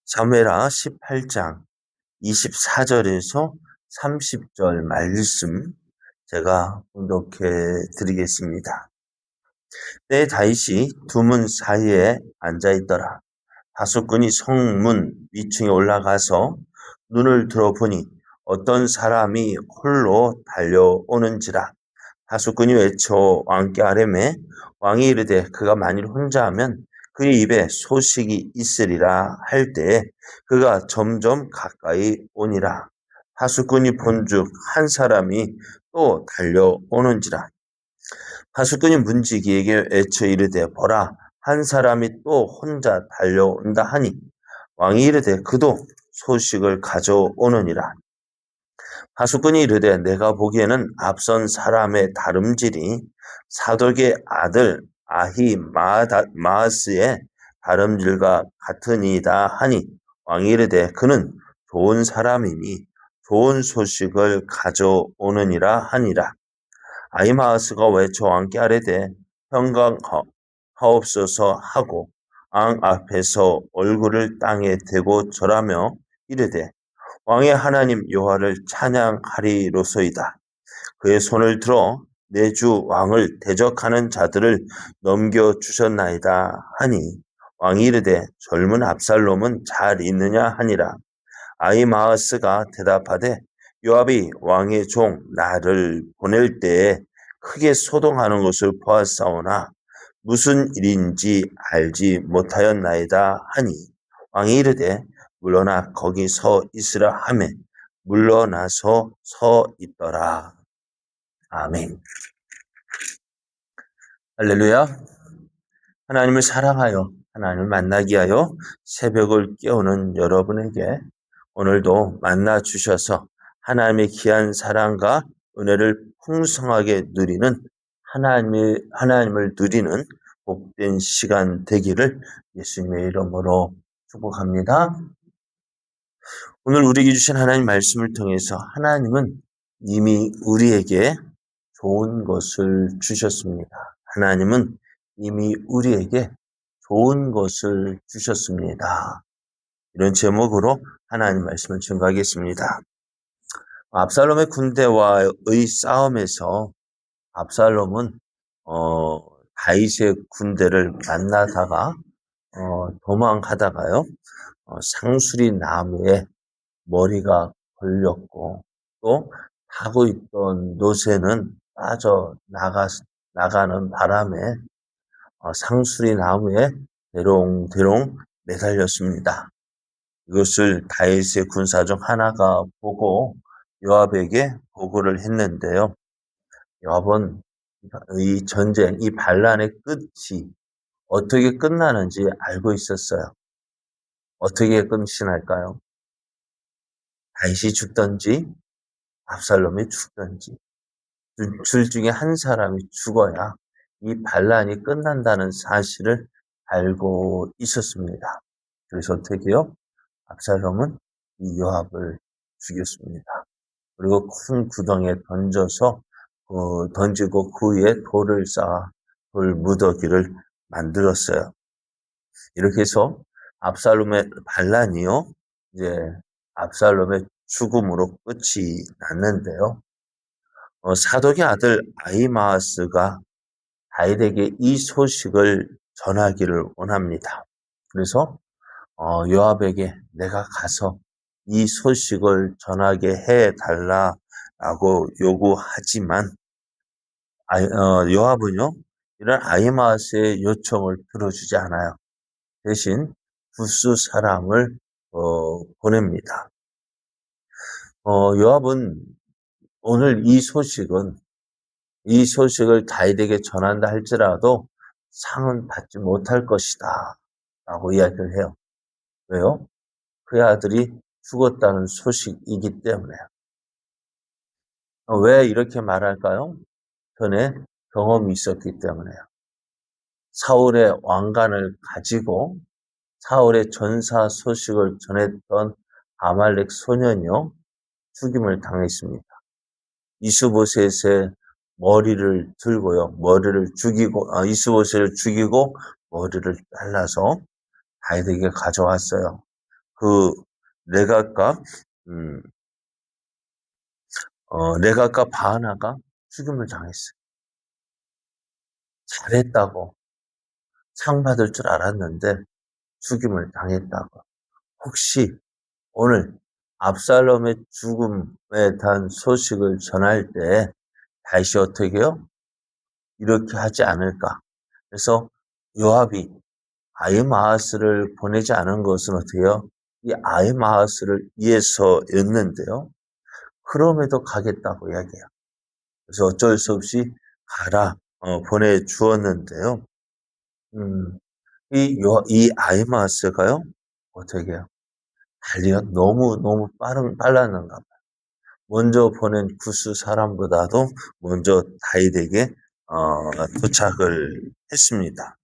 사무엘하 18장 24절에서 30절 말씀 제가 봉독해 드리겠습니다. 때에 다윗이 두 문 사이에 앉아 있더라. 다섯군이 성문 위층에 올라가서 눈을 들어보니 어떤 사람이 홀로 달려오는지라. 다섯군이 외쳐 왕께 아뢰매 왕이 이르되 그가 만일 혼자하면 그의 입에 소식이 있으리라 할 때에 그가 점점 가까이 오니라. 다섯군이 본즉 한 사람이 또 달려오는지라. 다섯군이 문지기에게 외쳐 이르되 보라 한 사람이 또 혼자 달려온다 하니 왕이 이르되 그도 소식을 가져오느니라. 다섯군이 이르되 내가 보기에는 앞선 사람의 다름질이 사독의 아들 아히마아스의 다름질과 같으니이다 하니 왕이 이르되 그는 좋은 사람이니 좋은 소식을 가져오느니라 하니라. 아히마아스가 외쳐 왕께 아뢰되 평강하옵소서 하고 왕 앞에서 얼굴을 땅에 대고 절하며 이르되 왕의 하나님 여호와를 찬양하리로소이다. 그의 손을 들어 내 주 왕을 대적하는 자들을 넘겨주셨나이다 하니 왕이 이르되 젊은 압살롬은 잘 있느냐 하니라. 아히마아스가 대답하되 요압이 왕의 종 나를 보낼 때에 크게 소동하는 것을 보았사오나 무슨 일인지 알지 못하였나이다 하니 왕이 이르되 물러나 거기 서 있으라 하매 물러나서 서 있더라. 아멘. 할렐루야. 하나님을 사랑하여 하나님을 만나기 하여 새벽을 깨우는 여러분에게 오늘도 만나 주셔서 하나님의 귀한 사랑과 은혜를 풍성하게 누리는 하나님을 누리는 복된 시간 되기를 예수님의 이름으로 축복합니다. 오늘 우리에게 주신 하나님 말씀을 통해서 하나님은 이미 우리에게 좋은 것을 주셨습니다. 하나님은 이미 우리에게 좋은 것을 주셨습니다. 이런 제목으로 하나님 말씀을 증거하겠습니다. 압살롬의 군대와의 싸움에서 압살롬은 다윗의 군대를 만나다가 도망가다가요 상수리 나무에 머리가 걸렸고 또 타고 있던 노새는 빠져 나가는 바람에 상수리 나무에 대롱대롱 매달렸습니다. 이것을 다윗의 군사 중 하나가 보고 요압에게 보고를 했는데요. 요압은 이 전쟁, 이 반란의 끝이 어떻게 끝나는지 알고 있었어요. 어떻게 끝이 날까요? 다윗이 죽든지 압살롬이 죽든지 둘 중에 한 사람이 죽어야 이 반란이 끝난다는 사실을 알고 있었습니다. 그래서 어떻게요? 압살롬은 이 요압을 죽였습니다. 그리고 큰 구덩이에 던지고 그 위에 돌을 쌓아 돌 무더기를 만들었어요. 이렇게 해서 압살롬의 반란이요, 이제 압살롬의 죽음으로 끝이 났는데요. 사독의 아들 아히마아스가 다윗에게 이 소식을 전하기를 원합니다. 그래서 요압에게 내가 가서 이 소식을 전하게 해달라라고 요구하지만 요압은요 이런 아히마아스의 요청을 들어주지 않아요. 대신 부스 사람을 보냅니다. 요압은 오늘 이 소식을 다윗에게 전한다 할지라도 상은 받지 못할 것이다 라고 이야기를 해요. 왜요? 그의 아들이 죽었다는 소식이기 때문에요. 왜 이렇게 말할까요? 전에 경험이 있었기 때문에요. 사울의 왕관을 가지고 사울의 전사 소식을 전했던 아말렉 소년이요 죽임을 당했습니다. 이스보셋의 머리를 들고요. 이스보셋을 죽이고 머리를 잘라서 다윗에게 가져왔어요. 그 레갑과 음, 레갑과 바하나가 죽임을 당했어요. 잘했다고 상 받을 줄 알았는데 죽임을 당했다고. 혹시 오늘 압살롬의 죽음에 대한 소식을 전할 때 다시 어떻게 해요? 이렇게 하지 않을까? 그래서 요압이 아히마아스를 보내지 않은 것은 어떻게 해요? 이 아히마아스를 위해서였는데요. 그럼에도 가겠다고 이야기해요. 그래서 어쩔 수 없이 가라 보내주었는데요. 음, 이 아히마아스가요, 어떻게 해요? 달리가 너무 빨랐는가 봐요. 먼저 보낸 구스 사람보다도 먼저 다윗에게 도착을 했습니다.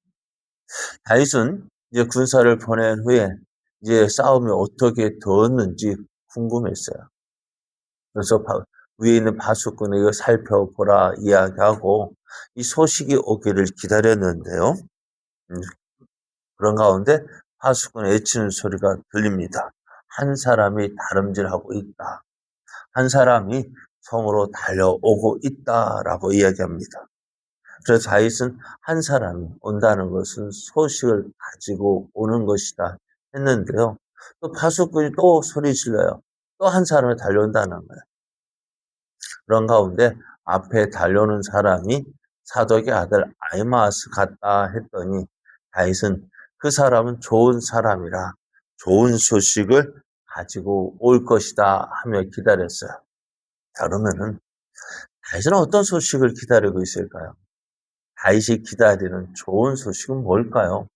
다윗은 이제 군사를 보낸 후에 이제 싸움이 어떻게 되었는지 궁금했어요. 그래서 위에 있는 바수꾼에 이거 살펴보라 이야기하고 이 소식이 오기를 기다렸는데요. 음, 그런 가운데 바수꾼의 외치는 소리가 들립니다. 한 사람이 다름질하고 있다. 한 사람이 성으로 달려오고 있다라고 이야기합니다. 그래서 다윗은 한 사람이 온다는 것은 소식을 가지고 오는 것이다 했는데요. 또 파수꾼이 또 소리 질러요. 또 한 사람이 달려온다는 거예요. 그런 가운데 앞에 달려오는 사람이 사독의 아들 아히마아스 같다 했더니 다윗은 그 사람은 좋은 사람이라 좋은 소식을 가지고 올 것이다 하며 기다렸어요. 자, 그러면은 다윗은 어떤 소식을 기다리고 있을까요? 다윗이 기다리는 좋은 소식은 뭘까요?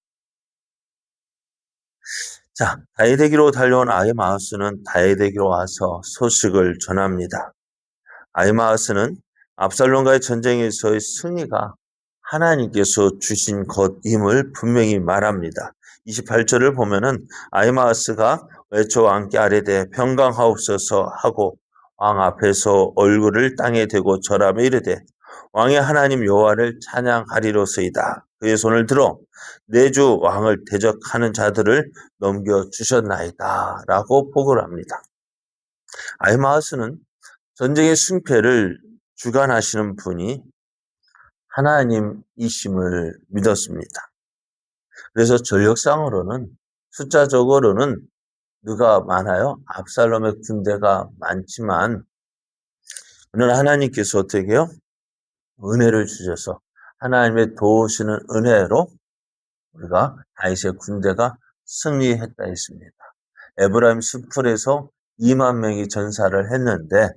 자, 다윗에게로 달려온 아히마아스는 다윗에게로 와서 소식을 전합니다. 아히마아스는 압살롬과의 전쟁에서의 승리가 하나님께서 주신 것임을 분명히 말합니다. 28절을 보면은 아히마아스가 외쳐 왕께 아뢰되 평강하옵소서 하고 왕 앞에서 얼굴을 땅에 대고 절하며 이르되 왕의 하나님 여호와를 찬양하리로소이다. 그의 손을 들어 내 주 왕을 대적하는 자들을 넘겨주셨나이다 라고 보고를 합니다. 아히마아스는 전쟁의 승패를 주관하시는 분이 하나님이심을 믿었습니다. 그래서 전력상으로는 숫자적으로는 누가 많아요? 압살롬의 군대가 많지만 오늘 하나님께서 어떻게 해요? 은혜를 주셔서 하나님의 도우시는 은혜로 우리가 다윗의 군대가 승리했다 했습니다. 에브라임 숲풀에서 2만 명이 전사를 했는데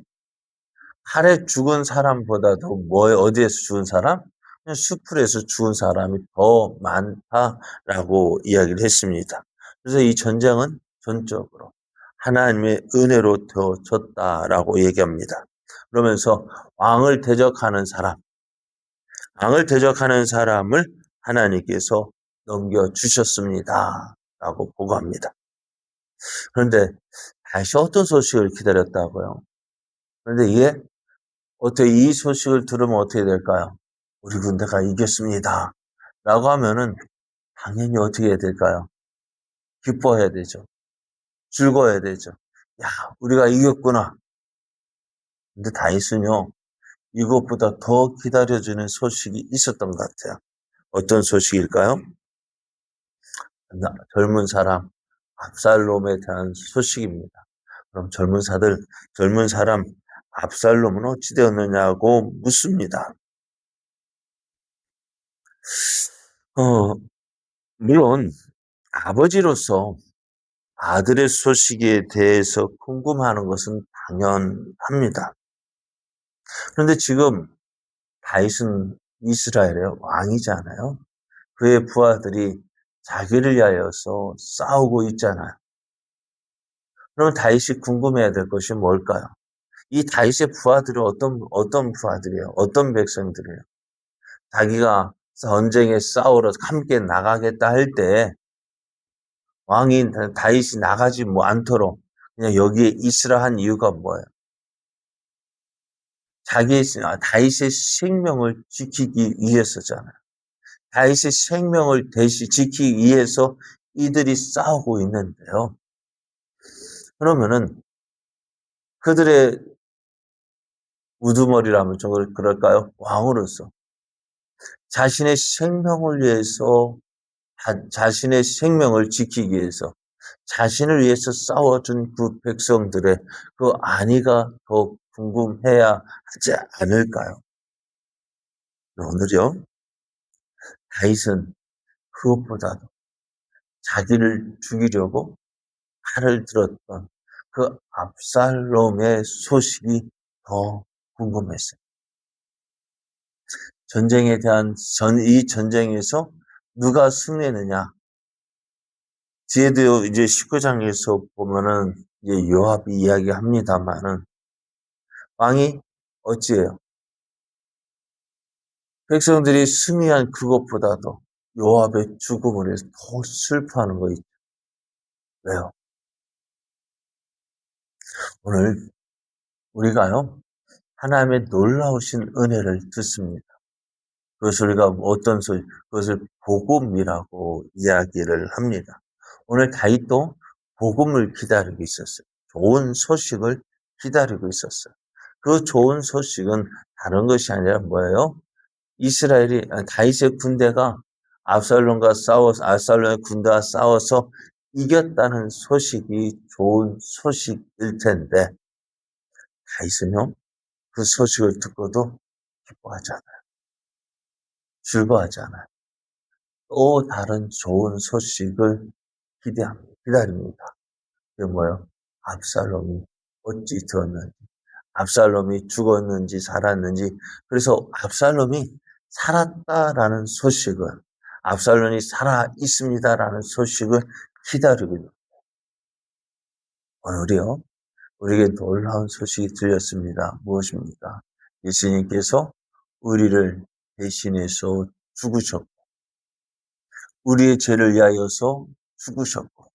칼에 죽은 사람보다도 어디에서 죽은 사람? 그냥 숲풀에서 죽은 사람이 더 많다라고 이야기를 했습니다. 그래서 이 전쟁은 전적으로 하나님의 은혜로 되어졌다라고 얘기합니다. 그러면서 왕을 대적하는 사람을 하나님께서 넘겨주셨습니다. 라고 보고합니다. 그런데 다시 어떤 소식을 기다렸다고요? 그런데 어떻게 이 소식을 들으면 어떻게 될까요? 우리 군대가 이겼습니다. 라고 하면은 당연히 어떻게 해야 될까요? 기뻐해야 되죠. 즐거워야 되죠. 야, 우리가 이겼구나. 근데 다윗은요, 이것보다 더 기다려주는 소식이 있었던 것 같아요. 어떤 소식일까요? 젊은 사람, 압살롬에 대한 소식입니다. 그럼 젊은 사람, 압살롬은 어찌 되었느냐고 묻습니다. 물론, 아버지로서 아들의 소식에 대해서 궁금하는 것은 당연합니다. 그런데 지금 다윗은 이스라엘의 왕이잖아요. 그의 부하들이 자기를 위하여서 싸우고 있잖아요. 그럼 다윗이 궁금해야 될 것이 뭘까요? 이 다윗의 부하들은 어떤 부하들이에요? 어떤 백성들이에요? 자기가 전쟁에 싸우러 함께 나가겠다 할 때 왕이 다윗이 나가지 않도록 그냥 여기에 있으라 한 이유가 뭐예요? 다윗의 생명을 지키기 위해서잖아요. 다윗의 생명을 지키기 위해서 이들이 싸우고 있는데요. 그러면은 그들의 우두머리라면 좀 그럴까요? 왕으로서 자신의 생명을 위해서 자신의 생명을 지키기 위해서 자신을 위해서 싸워준 그 백성들의 그 안위가 더 궁금해야 하지 않을까요? 오늘요, 다윗은 그것보다도 자기를 죽이려고 칼을 들었던 그 압살롬의 소식이 더 궁금했어요. 전쟁에 대한 이 전쟁에서 누가 승리했느냐? 뒤에도 이제 19장에서 보면은 이제 요압이 이야기합니다만은 왕이 어찌해요? 백성들이 승리한 그것보다도 요압의 죽음을 해서 더 슬퍼하는 거 있죠. 왜요? 오늘 우리가요, 하나님의 놀라우신 은혜를 듣습니다. 그것을 우리가 어떤 소리, 그것을 복음이라고 이야기를 합니다. 오늘 다윗도 복음을 기다리고 있었어요. 좋은 소식을 기다리고 있었어요. 그 좋은 소식은 다른 것이 아니라 뭐예요? 다윗의 군대가 압살롬의 군대와 싸워서 이겼다는 소식이 좋은 소식일 텐데, 다윗은요, 그 소식을 듣고도 기뻐하지 않아요. 즐거워하지 않아요. 또 다른 좋은 소식을 기다립니다. 그게 뭐예요? 압살롬이 어찌 되었는지, 압살롬이 죽었는지 살았는지. 그래서 압살롬이 살았다라는 소식을, 압살롬이 살아 있습니다라는 소식을 기다리고 있는 오늘이요, 우리에게 놀라운 소식이 들렸습니다. 무엇입니까? 예수님께서 우리를 대신해서 죽으셨고, 우리의 죄를 위하여서 죽으셨고,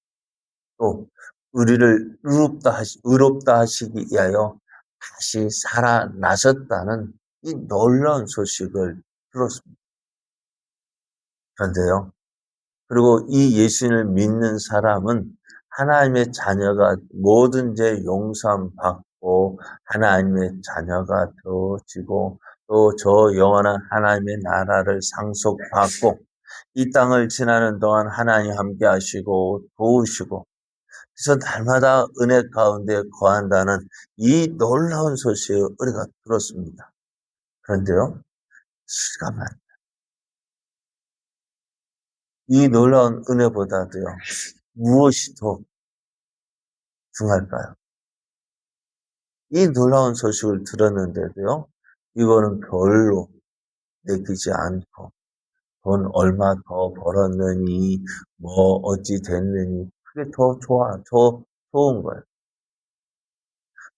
또 우리를 의롭다 하시기 위하여 다시 살아나셨다는 이 놀라운 소식을 들었습니다. 그런데요, 그리고 이 예수님을 믿는 사람은 하나님의 자녀가 모든 죄 용서받고 하나님의 자녀가 되어지고 또 저 영원한 하나님의 나라를 상속받고 이 땅을 지나는 동안 하나님 함께 하시고 도우시고 그래서 날마다 은혜 가운데 거한다는 이 놀라운 소식을 우리가 들었습니다. 그런데요, 실감한 이 놀라운 은혜보다도요, 무엇이 더 중요할까요? 이 놀라운 소식을 들었는데도요, 이거는 별로 내키지 않고, 돈 얼마 더 벌었느니, 뭐 어찌 됐느니, 그게 더 좋은 거예요.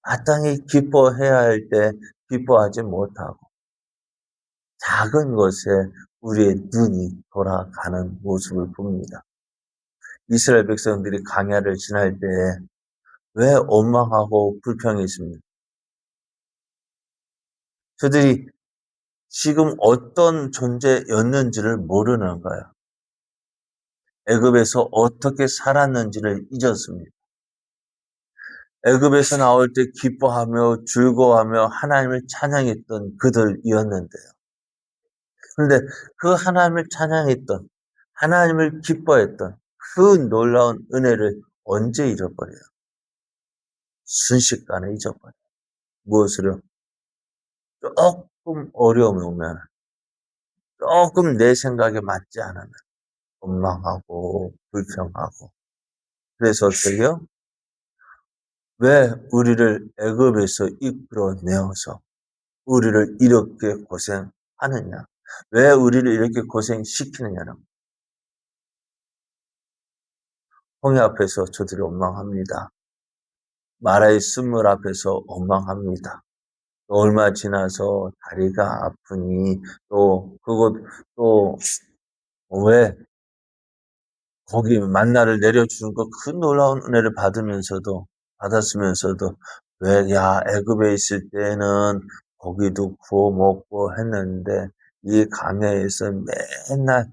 마땅히 기뻐해야 할 때 기뻐하지 못하고, 작은 것에 우리의 눈이 돌아가는 모습을 봅니다. 이스라엘 백성들이 광야를 지날 때 왜 원망하고 불평했습니까? 저들이 지금 어떤 존재였는지를 모르는 거예요. 애굽에서 어떻게 살았는지를 잊었습니다. 애굽에서 나올 때 기뻐하며 즐거워하며 하나님을 찬양했던 그들이었는데요. 그런데 그 하나님을 찬양했던, 하나님을 기뻐했던 그 놀라운 은혜를 언제 잊어버려요? 순식간에 잊어버려요. 무엇으로? 조금 어려움이 오면, 조금 내 생각에 맞지 않으면 원망하고 불평하고. 그래서 어떻게요? 왜 우리를 애굽에서 이끌어내어서 우리를 이렇게 고생하느냐? 왜 우리를 이렇게 고생시키느냐는 홍해 앞에서 저들이 원망합니다. 마라의 쓴물 앞에서 원망합니다. 또 얼마 지나서 다리가 아프니 또 왜 거기 만나를 내려주는 그 놀라운 은혜를 받았으면서도 왜 애굽에 있을 때는 고기도 구워 먹고 했는데 이 광야에서 맨날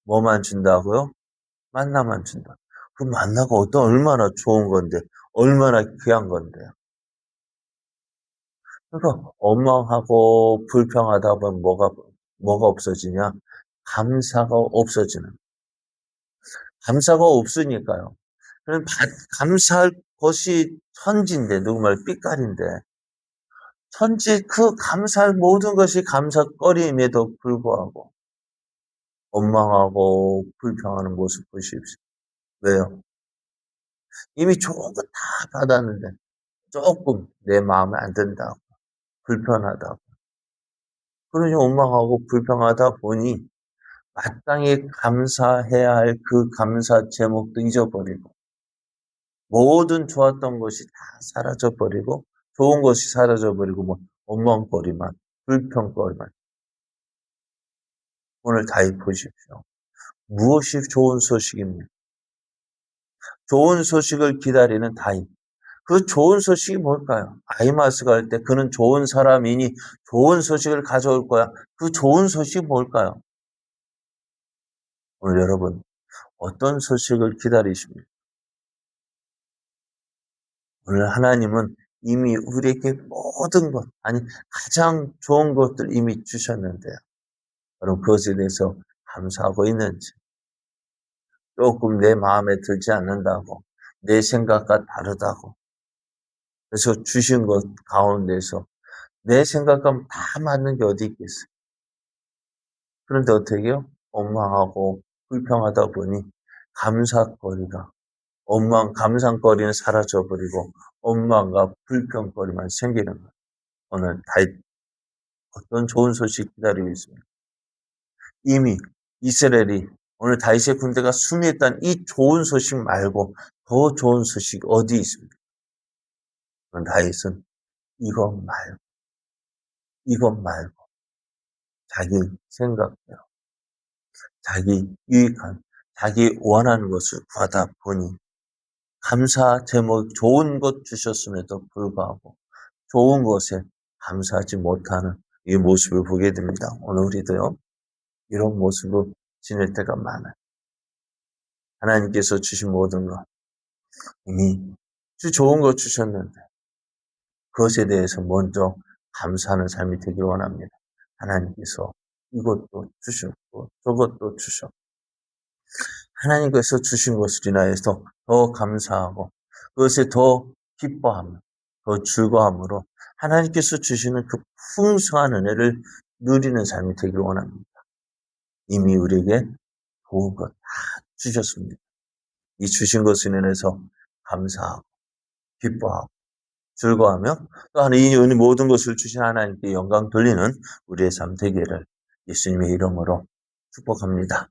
뭐만 준다고요? 만나만 준다. 그 만나가 얼마나 좋은 건데 얼마나 귀한 건데요. 그러니까 원망하고 불평하다 보면 뭐가 없어지냐? 감사가 없어지는. 감사가 없으니까요. 그럼 감사할 것이 천지인데, 누구말 삐까리인데, 천지 그 감사할 모든 것이 감사거리임에도 불구하고 원망하고 불평하는 모습 보십시오. 왜요? 이미 좋은 거 다 받았는데 조금 내 마음에 안 든다고, 불편하다고. 그러니 원망하고 불평하다 보니 마땅히 감사해야 할 그 감사 제목도 잊어버리고 모든 좋았던 것이 다 사라져버리고 좋은 것이 사라져버리고 뭐 원망거리만 불평거리만. 오늘 다시 보십시오. 무엇이 좋은 소식입니까? 좋은 소식을 기다리는 다윗. 그 좋은 소식이 뭘까요? 아히마스가 할 때 그는 좋은 사람이니 좋은 소식을 가져올 거야. 그 좋은 소식이 뭘까요? 오늘 여러분 어떤 소식을 기다리십니까? 오늘 하나님은 이미 우리에게 모든 것, 아니 가장 좋은 것들 이미 주셨는데요. 여러분 그것에 대해서 감사하고 있는지, 조금 내 마음에 들지 않는다고, 내 생각과 다르다고, 그래서 주신 것 가운데서 내 생각과 다 맞는 게 어디 있겠어요? 그런데 어떻게 해요? 원망하고 불평하다 보니 감사거리가, 감상거리는 사라져버리고 원망과 불평거리만 생기는 거예요. 오늘 다윗 어떤 좋은 소식 기다리고 있습니다. 이미 이스라엘이 오늘 다윗의 군대가 승리했다는 이 좋은 소식 말고 더 좋은 소식 어디 있습니까? 다윗은 이것 말고 자기 생각대로 자기 유익한 자기 원하는 것을 구하다 보니 감사 제목 좋은 것 주셨음에도 불구하고 좋은 것에 감사하지 못하는 이 모습을 보게 됩니다. 오늘 우리도요, 이런 모습을 지낼 때가 많아요. 하나님께서 주신 모든 것, 이미 좋은 것 주셨는데 그것에 대해서 먼저 감사하는 삶이 되길 원합니다. 하나님께서 이것도 주셨고 저것도 주셨고 하나님께서 주신 것을 인하여서 더 감사하고 그것에 더 기뻐하며 더 즐거움으로 하나님께서 주시는 그 풍성한 은혜를 누리는 삶이 되길 원합니다. 이미 우리에게 좋은 것 다 주셨습니다. 이 주신 것을 인해서 감사하고 기뻐하고 즐거워하며 또 이 모든 것을 주신 하나님께 영광 돌리는 우리의 삶 되기를 예수님의 이름으로 축복합니다.